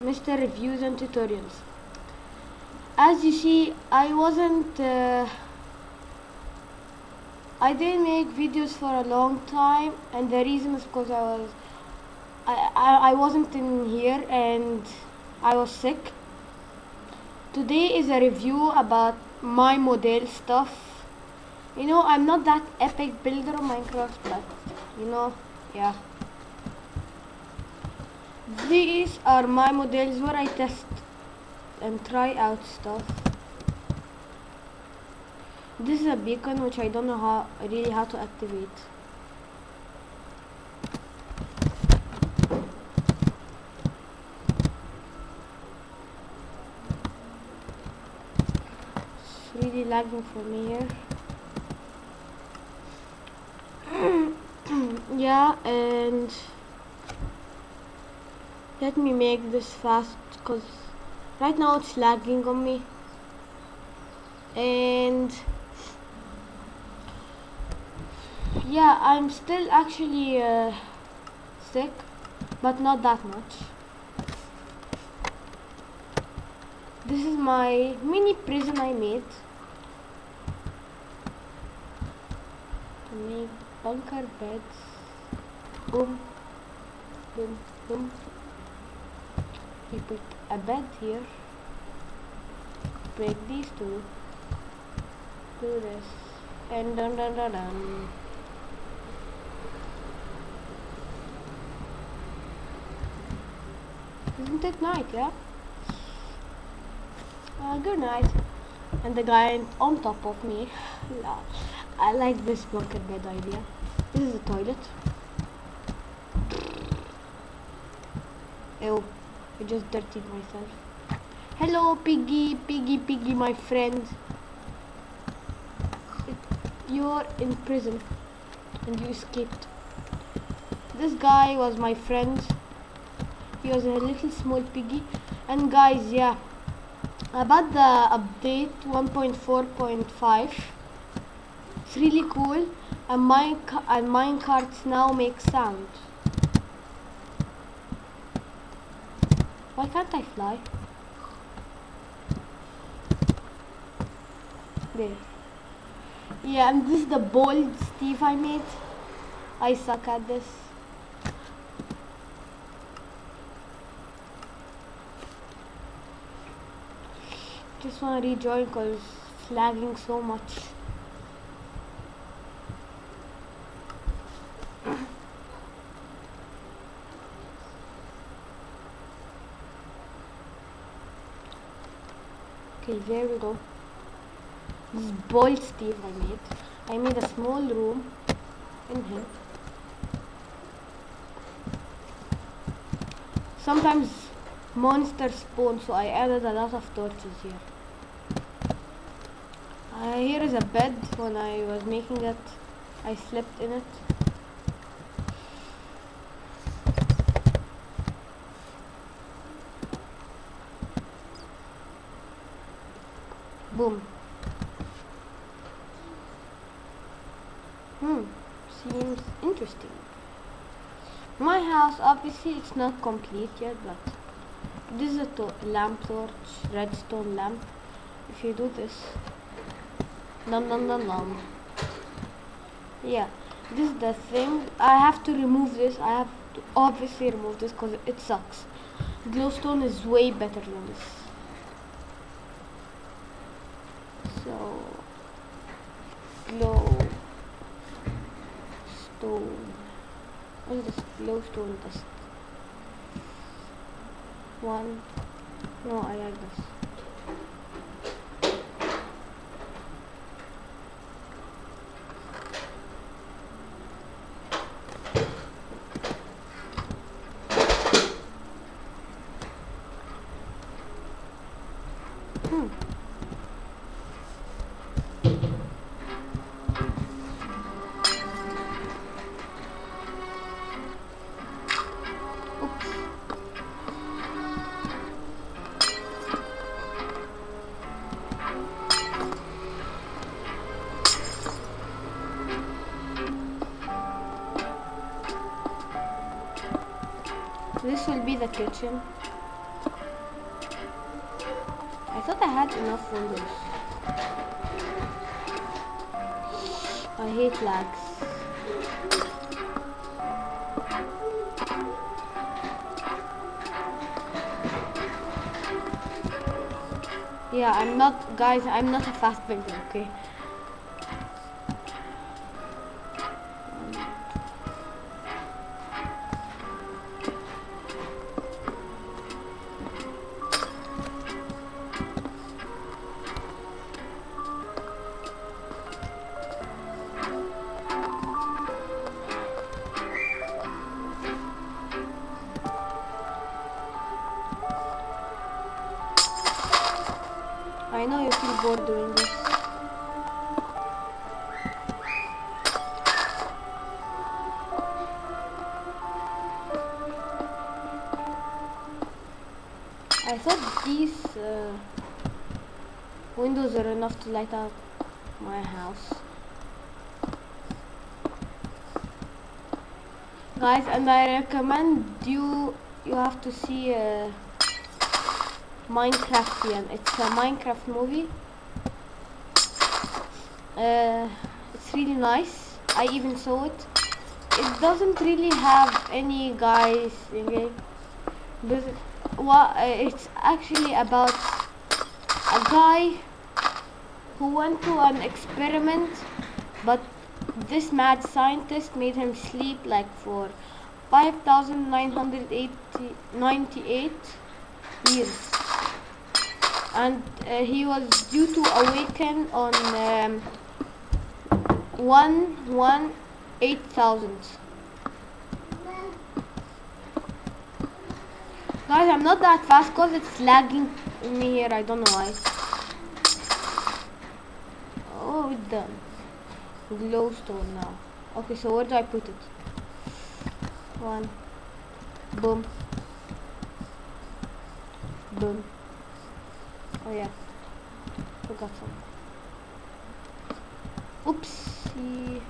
Mr. Reviews and Tutorials. As you see, I didn't make videos for a long time, and the reason is because I wasn't in here and I was sick. Today is a review about my model stuff. I'm not that epic builder of Minecraft, but yeah. These are my models where I test and try out stuff. This is a beacon which I don't know how to activate. It's really lagging for me here. Yeah, and let me make this fast because right now it's lagging on me. And yeah, I'm still actually sick, but not that much. This is my mini prison I made to make bunker beds. Boom, boom, boom. We put a bed here. Break these two. Do this, and dun dun dun dun. Isn't it night, yeah? Good night. And the guy on top of me. I like this bunker bed idea. This is a toilet. Ew, I just dirtied myself. Hello, piggy, piggy, piggy, my friend. You're in prison and you escaped. This guy was my friend. He was a little small piggy. And guys, yeah, about the update 1.4.5, it's really cool, and minecarts now make sound. Why can't I fly? There. Yeah, and this is the bold Steve I made. I suck at this. Just wanna rejoin because it's lagging so much. Okay, there we go. This is bold Steve I made. I made a small room in him. Sometimes monsters spawn, so I added a lot of torches here. Here is a bed. When I was making it, I slept in it. Boom. Seems interesting. My house, obviously it's not complete yet, but this is a lamp torch, redstone lamp. If you do this, num num num num. Yeah, this is the thing. I have to remove this. I have to obviously remove this because it sucks. Glowstone is way better than this. So, glowstone. What is this? Glowstone dust. One. No, I like this. This will be the kitchen. thought I had enough windows. I hate lags. Yeah, I'm not, guys, I'm not a fast builder, okay? I know you feel bored doing this. I thought these windows are enough to light up my house. Guys, and I recommend you have to see Minecraftian. It's a Minecraft movie. It's really nice. I even saw it. It doesn't really have any guys in it, but it's actually about a guy who went to an experiment, but this mad scientist made him sleep like for 5,998 years, and he was due to awaken on 118,000. Guys, I'm not that fast because it's lagging me here. I don't know why. Oh, it's done. Glowstone now. Okay, so where do I put it? One. Boom. Boom. Oh yeah. Forgot some. Oopsie.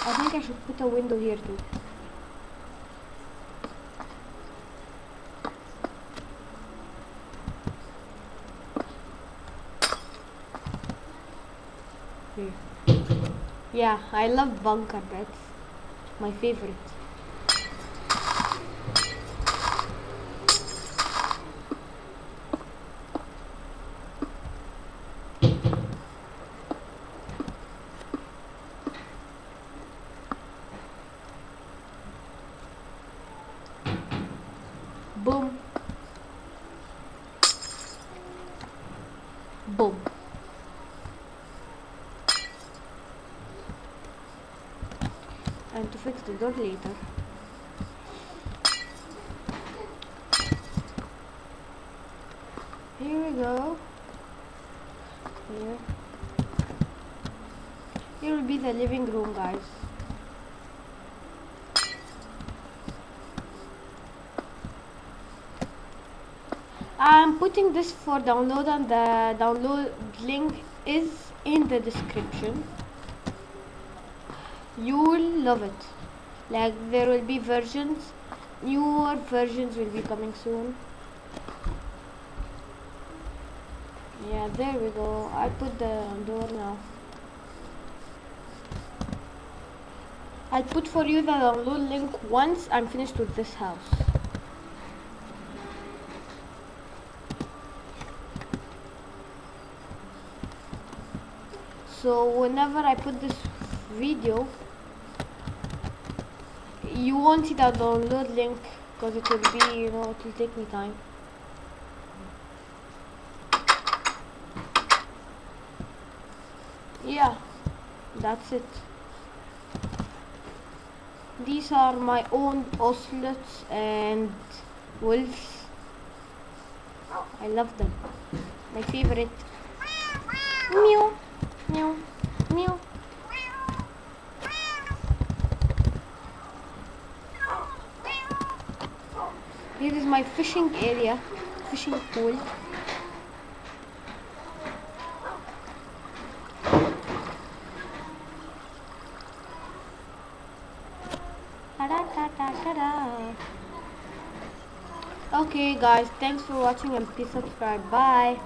I think I should put a window here too. Here. Yeah, I love bunker beds. My favorite. Boom. Boom. And to fix the door later. Here we go. Here. Here will be the living room, guys. I'm putting this for download, and the download link is in the description. You'll love it. Like, there will be versions, newer versions will be coming soon. Yeah, there we go. I put the door now. I'll put for you the download link once I'm finished with this house. So whenever I put this video, you won't see the download link because it will be, you know, it will take me time. Yeah, that's it. These are my own ocelots and wolves. I love them. My favorite. Meow, meow, meow. Here is my fishing area, fishing pool. Ta ta ta da. Okay guys, thanks for watching and please subscribe. Bye.